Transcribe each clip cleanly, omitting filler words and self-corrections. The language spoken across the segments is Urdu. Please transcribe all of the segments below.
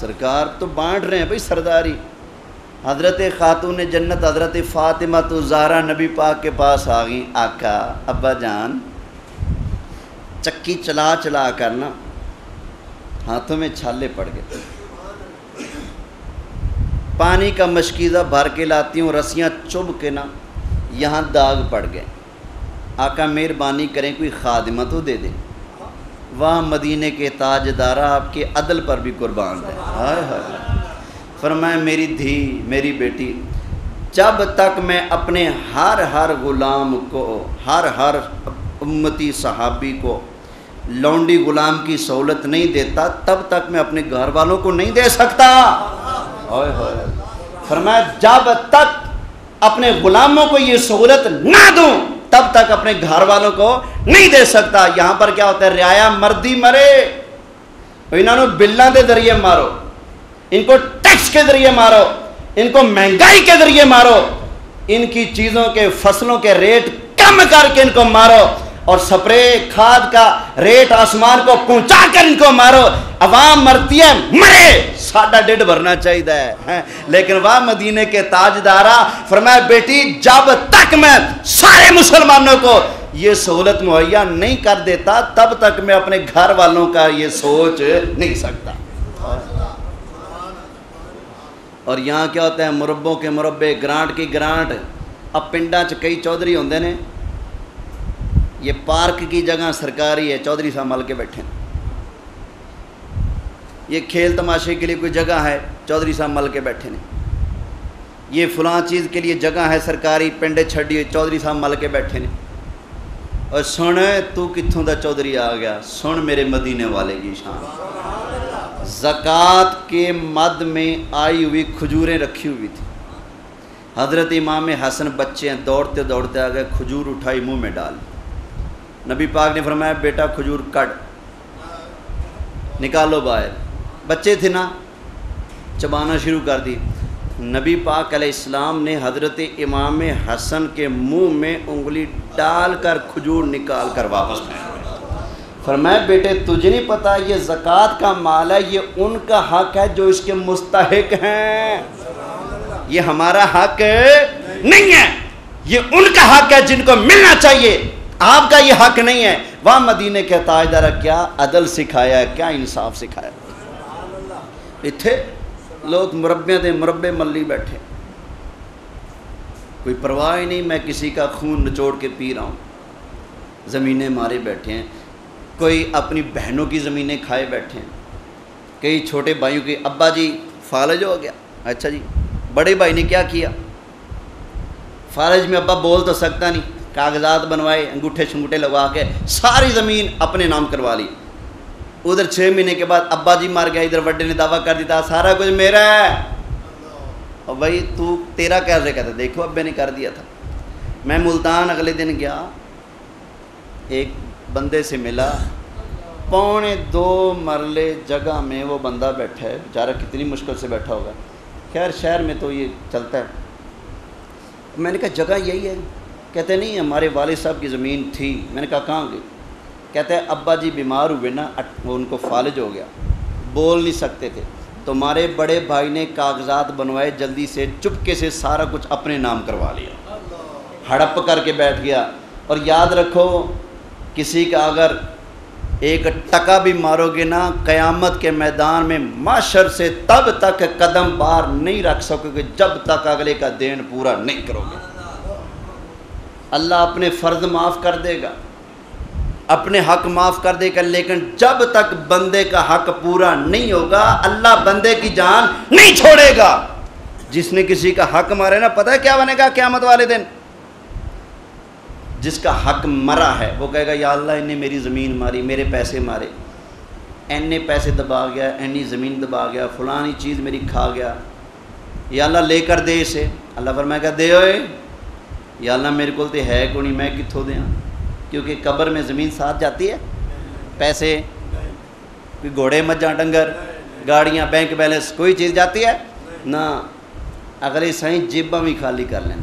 سرکار تو بانٹ رہے ہیں بھئی سرداری. حضرت خاتون جنت حضرت فاطمہ تو زہرا نبی پاک کے پاس آ گئیں. آقا ابا جان چکی چلا چلا کر نا ہاتھوں میں چھالے پڑ گئے. پانی کا مشکیزہ بھر کے لاتی ہوں, رسیاں چبھ کے نا یہاں داغ پڑ گئے. آقا مہربانی کریں کوئی خادمہ تو دے دیں. وہاں مدینے کے تاجدارہ آپ کے عدل پر بھی قربان ہے. ہائے ہائے. فرمایا میری دھی میری بیٹی, جب تک میں اپنے ہر غلام کو, ہر امتی صحابی کو لونڈی غلام کی سہولت نہیں دیتا, تب تک میں اپنے گھر والوں کو نہیں دے سکتا. فرمایا جب تک اپنے غلاموں کو یہ سہولت نہ دوں تب تک اپنے گھر والوں کو نہیں دے سکتا. یہاں پر کیا ہوتا ہے, رعایا مردی مرے, انہوں نے بلاں دے ذریعے مارو, ان کو ٹیکس کے ذریعے مارو, ان کو مہنگائی کے ذریعے مارو, ان کی چیزوں کے فصلوں کے ریٹ کم کر کے ان کو مارو, اور سپرے کھاد کا ریٹ آسمان کو پہنچا کر ان کو مارو. عوام مرتی ہے مرے, ساڈا ڈیڈ بھرنا چاہیے. لیکن وہاں مدینے کے تاجدارہ فرمایا بیٹی جب تک میں سارے مسلمانوں کو یہ سہولت مہیا نہیں کر دیتا تب تک میں اپنے گھر والوں کا یہ سوچ نہیں سکتا. اور یہاں کیا ہوتا ہے, مربوں کے مربے, گرانٹ کی گرانٹ. اب پنڈا چ کئی چودھری ہوندے نے, یہ پارک کی جگہ سرکاری ہے, چودھری صاحب مل کے بیٹھے ہیں. یہ کھیل تماشے کے لیے کوئی جگہ ہے, چودھری صاحب مل کے بیٹھے ہیں. یہ فلاں چیز کے لیے جگہ ہے سرکاری, پنڈے چھڑی ہوئی, چودھری صاحب مل کے بیٹھے ہیں. اور سن تو کتھوں دا چودھری آ گیا, سن میرے مدینے والے کی شان. زکوٰۃ کے مد میں آئی ہوئی کھجوریں رکھی ہوئی تھی. حضرت امام حسن بچے ہیں, دوڑتے دوڑتے آ گئے, کھجور اٹھائی منہ میں ڈال. نبی پاک نے فرمایا بیٹا کھجور کٹ, نکالو باہر. بچے تھے نا, چبانا شروع کر دی. نبی پاک علیہ السلام نے حضرت امام حسن کے منہ میں انگلی ڈال کر کھجور نکال کر واپس پھینک. فرمایا بیٹے تجھے نہیں پتا یہ زکوٰۃ کا مال ہے, یہ ان کا حق ہے جو اس کے مستحق ہیں, یہ ہمارا حق نہیں ہے, یہ ان کا حق ہے جن کو ملنا چاہیے, آپ کا یہ حق نہیں ہے. وہاں مدینے کے تاجدارہ کیا عدل سکھایا ہے, کیا انصاف سکھایا. اتھے لوگ مربے دے مربے ملی بیٹھے, کوئی پرواہ ہی نہیں میں کسی کا خون نچوڑ کے پی رہا ہوں. زمینیں مارے بیٹھے ہیں, کوئی اپنی بہنوں کی زمینیں کھائے بیٹھے ہیں, کئی چھوٹے بھائیوں کے ابا جی فالج ہو گیا. اچھا جی بڑے بھائی نے کیا کیا, فالج میں ابا بول تو سکتا نہیں, کاغذات بنوائے, انگوٹھے شنگوٹھے لگوا کے ساری زمین اپنے نام کروا لی. ادھر 6 مہینے کے بعد ابا جی مار گیا, ادھر وڈے نے دعویٰ کر دیتا سارا کچھ میرا ہے. اور بھائی تو تیرا کیسے کہتا, دیکھو ابے نے کر دیا تھا. میں ملتان اگلے دن گیا, ایک بندے سے ملا, 2.25 مرلے جگہ میں وہ بندہ بیٹھا ہے, بیچارہ کتنی مشکل سے بیٹھا ہوگا. خیر شہر میں تو یہ چلتا ہے. میں نے کہا جگہ یہی ہے, کہتے نہیں ہمارے والد صاحب کی زمین تھی. میں نے کہا کہاں گئی, کہتے ہیں ابا جی بیمار ہوئے نا, وہ ان کو فالج ہو گیا, بول نہیں سکتے تھے, تمہارے بڑے بھائی نے کاغذات بنوائے, جلدی سے چپکے سے سارا کچھ اپنے نام کروا لیا, ہڑپ کر کے بیٹھ گیا. اور یاد رکھو کسی کا اگر 1 ٹکا بھی مارو گے نا, قیامت کے میدان میں معاشر سے تب تک قدم باہر نہیں رکھ سکو گے جب تک اگلے کا دین پورا نہیں کرو گے. اللہ اپنے فرض معاف کر دے گا, اپنے حق معاف کر دے گا, لیکن جب تک بندے کا حق پورا نہیں ہوگا اللہ بندے کی جان نہیں چھوڑے گا. جس نے کسی کا حق مارے نا, پتہ ہے کیا بنے گا قیامت والے دن, جس کا حق مرا ہے وہ کہے گا یا اللہ انہیں میری زمین ماری, میرے پیسے مارے, اینے پیسے دبا گیا, اینی زمین دبا گیا, فلانی چیز میری کھا گیا, یا اللہ لے کر دے اسے. اللہ فرمائے گا دے ہوئے, یا اللہ میرے کو تو ہے کو نہیں, میں کتھوں دیا, کیونکہ قبر میں زمین ساتھ جاتی ہے, پیسے کوئی گھوڑے مجھاں ڈنگر گاڑیاں بینک بیلنس کوئی چیز جاتی ہے نہ. اگلے سائیں جیباں بھی خالی کر لیں,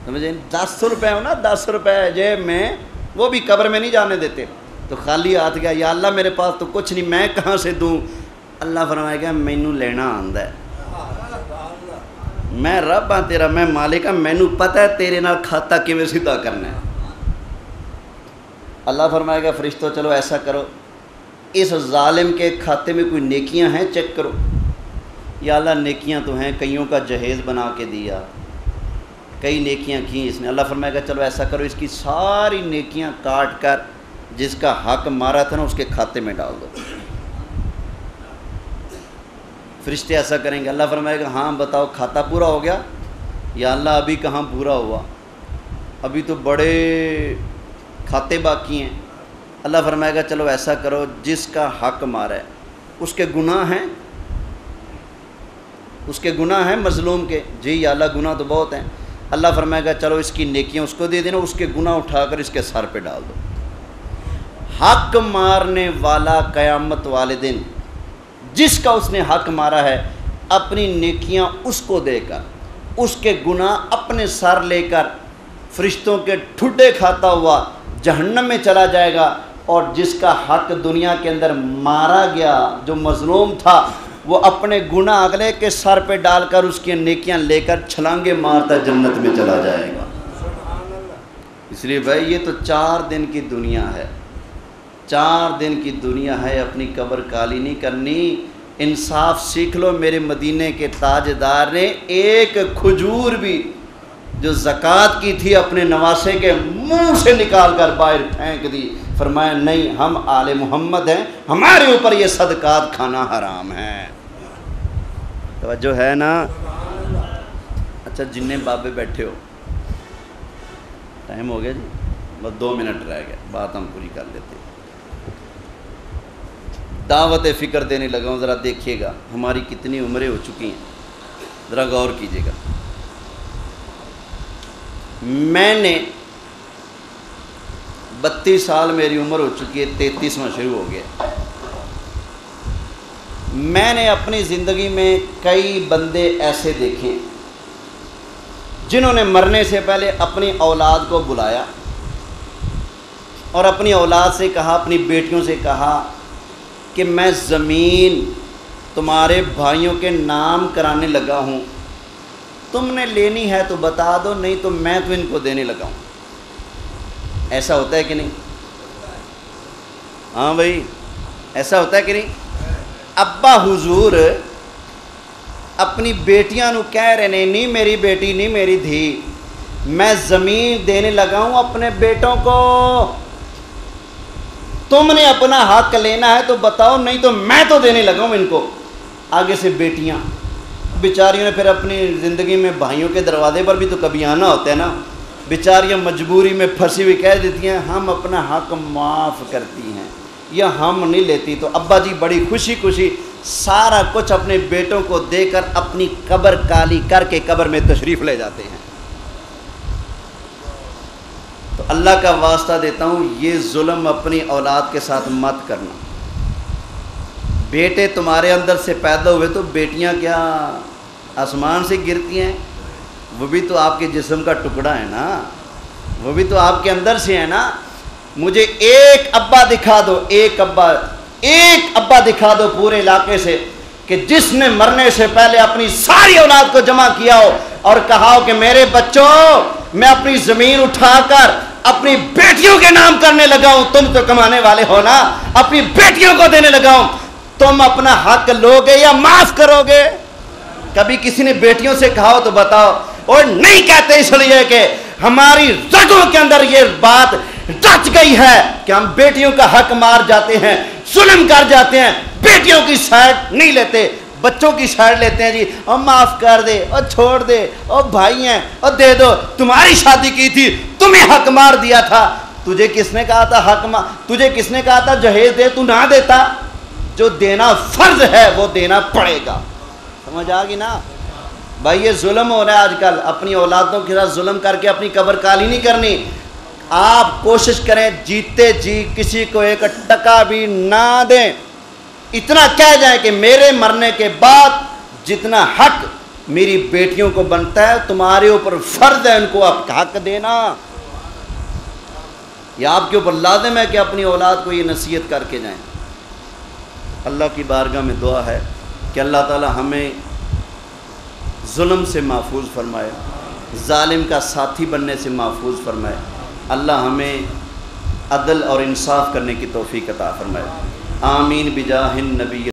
سمجھیں 10 روپے ہو نا, 10 روپے جیب میں, وہ بھی قبر میں نہیں جانے دیتے. تو خالی ہاتھ گیا, یا اللہ میرے پاس تو کچھ نہیں, میں کہاں سے دوں, اللہ فرمائے گا مینو لینا آندا ہے، میں رب ہاں تیرا، میں مالک ہاں، مینو پتہ ہے تیرے نال کھاتا کیویں سیدھا کرنا ہے۔ اللہ فرمائے گا فرشتوں چلو ایسا کرو، اس ظالم کے کھاتے میں کوئی نیکیاں ہیں چیک کرو۔ یا اللہ نیکیاں تو ہیں، کئیوں کا جہیز بنا کے دیا، کئی نیکیاں کی اس نے۔ اللہ فرمائے گا چلو ایسا کرو، اس کی ساری نیکیاں کاٹ کر جس کا حق مارا تھا نا اس کے کھاتے میں ڈال دو۔ فرشتے ایسا کریں گے۔ اللہ فرمائے گا ہاں بتاؤ کھاتا پورا ہو گیا؟ یا اللہ ابھی کہاں پورا ہوا، ابھی تو بڑے کھاتے باقی ہیں۔ اللہ فرمائے گا چلو ایسا کرو، جس کا حق مارا ہے اس کے گناہ ہیں، اس کے گناہ ہیں مظلوم کے؟ جی یا اللہ گناہ تو بہت ہیں۔ اللہ فرمائے گا چلو اس کی نیکیاں اس کو دے دینا، اس کے گناہ اٹھا کر اس کے سر پہ ڈال دو۔ حق مارنے والا قیامت والے دن جس کا اس نے حق مارا ہے، اپنی نیکیاں اس کو دے کر، اس کے گناہ اپنے سر لے کر فرشتوں کے ٹھڈے کھاتا ہوا جہنم میں چلا جائے گا، اور جس کا حق دنیا کے اندر مارا گیا جو مظلوم تھا، وہ اپنے گناہ اگلے کے سر پہ ڈال کر اس کی نیکیاں لے کر چھلانگے مارتا جنت میں چلا جائے گا۔ اس لیے بھائی یہ تو 4 دن کی دنیا ہے، 4 دن کی دنیا ہے، اپنی قبر کالی نہیں کرنی۔ انصاف سیکھ لو، میرے مدینے کے تاجدار نے ایک کھجور بھی جو زکوٰۃ کی تھی اپنے نواسے کے منہ سے نکال کر باہر پھینک دی، فرمایا نہیں ہم آل محمد ہیں، ہمارے اوپر یہ صدقات کھانا حرام ہے۔ توجہ ہے نا؟ اچھا جنہیں بابے بیٹھے ہو، ٹائم ہو گیا جی، بس 2 منٹ رہ گئے، بات ہم پوری کر لیتے۔ دعوت فکر دینے لگا ہوں، ذرا دیکھیے گا ہماری کتنی عمریں ہو چکی ہیں، ذرا غور کیجیے گا۔ میں نے 32 سال میری عمر ہو چکی ہے، 33واں شروع ہو گیا۔ میں نے اپنی زندگی میں کئی بندے ایسے دیکھے جنہوں نے مرنے سے پہلے اپنی اولاد کو بلایا اور اپنی اولاد سے کہا، اپنی بیٹیوں سے کہا کہ میں زمین تمہارے بھائیوں کے نام کرانے لگا ہوں، تم نے لینی ہے تو بتا دو، نہیں تو میں تو ان کو دینے لگا ہوں۔ ایسا ہوتا ہے کہ نہیں؟ ہاں بھائی ایسا ہوتا ہے کہ نہیں؟ ابا حضور اپنی بیٹیاں نو کہہ رہے نے، نہیں میری بیٹی نہیں میری دھی، میں زمین دینے لگا ہوں اپنے بیٹوں کو، تم نے اپنا حق لینا ہے تو بتاؤ، نہیں تو میں تو دینے لگا ہوں ان کو۔ آگے سے بیٹیاں بیچاریوں نے پھر اپنی زندگی میں بھائیوں کے دروازے پر بھی تو کبھی آنا ہوتا ہے نا، بیچاریاں مجبوری میں پھنسی ہوئی کہہ دیتی ہیں ہم اپنا حق معاف کرتی ہیں یا ہم نہیں لیتی، تو ابا جی بڑی خوشی خوشی سارا کچھ اپنے بیٹوں کو دے کر اپنی قبر کالی کر کے قبر میں تشریف لے جاتے ہیں۔ تو اللہ کا واسطہ دیتا ہوں یہ ظلم اپنی اولاد کے ساتھ مت کرنا۔ بیٹے تمہارے اندر سے پیدا ہوئے تو بیٹیاں کیا آسمان سے گرتی ہیں؟ وہ بھی تو آپ کے جسم کا ٹکڑا ہے نا، وہ بھی تو آپ کے اندر سے ہے نا۔ مجھے ایک ابا دکھا دو، ایک ابا دکھا دو پورے علاقے سے کہ جس نے مرنے سے پہلے اپنی ساری اولاد کو جمع کیا ہو اور کہا ہو کہ میرے بچوں میں اپنی زمین اٹھا کر اپنی بیٹیوں کے نام کرنے لگا ہوں، تم تو کمانے والے ہو نا، اپنی بیٹیوں کو دینے لگا ہوں، تم اپنا حق لوگے یا معاف کرو گے؟ کبھی کسی نے بیٹیوں سے کہا ہو تو بتاؤ، اور نہیں کہتے اس لیے کہ ہماری رگوں کے اندر یہ بات ڈچ گئی ہے کہ ہم بیٹیوں کا حق مار جاتے ہیں، ظلم کر جاتے ہیں، بیٹیوں کی سائڈ نہیں لیتے، بچوں کی سائڈ لیتے ہیں۔ جی اور معاف کر دے اور چھوڑ دے اور بھائی ہیں اور دے دو، تمہاری شادی کی تھی تمہیں حق مار دیا تھا، تجھے کس نے کہا تھا حق مار، تجھے کس نے کہا تھا جہیز دے، تو نہ دیتا؟ جو دینا فرض ہے وہ دینا پڑے گا۔ سمجھ آ گئی نا بھائی؟ یہ ظلم ہو رہا ہے آج کل، اپنی اولادوں کے ساتھ ظلم کر کے اپنی قبر کالی نہیں کرنی۔ آپ کوشش کریں جیتے جی کسی کو 1 ٹکا بھی نہ دیں، اتنا کہہ جائیں کہ میرے مرنے کے بعد جتنا حق میری بیٹیوں کو بنتا ہے تمہارے اوپر فرض ہے ان کو آپ حق دینا۔ یا آپ کے اوپر لازم ہے کہ اپنی اولاد کو یہ نصیحت کر کے جائیں۔ اللہ کی بارگاہ میں دعا ہے کہ اللہ تعالی ہمیں ظلم سے محفوظ فرمائے، ظالم کا ساتھی بننے سے محفوظ فرمائے، اللہ ہمیں عدل اور انصاف کرنے کی توفیق عطا فرمائے، آمین بجاہ النبی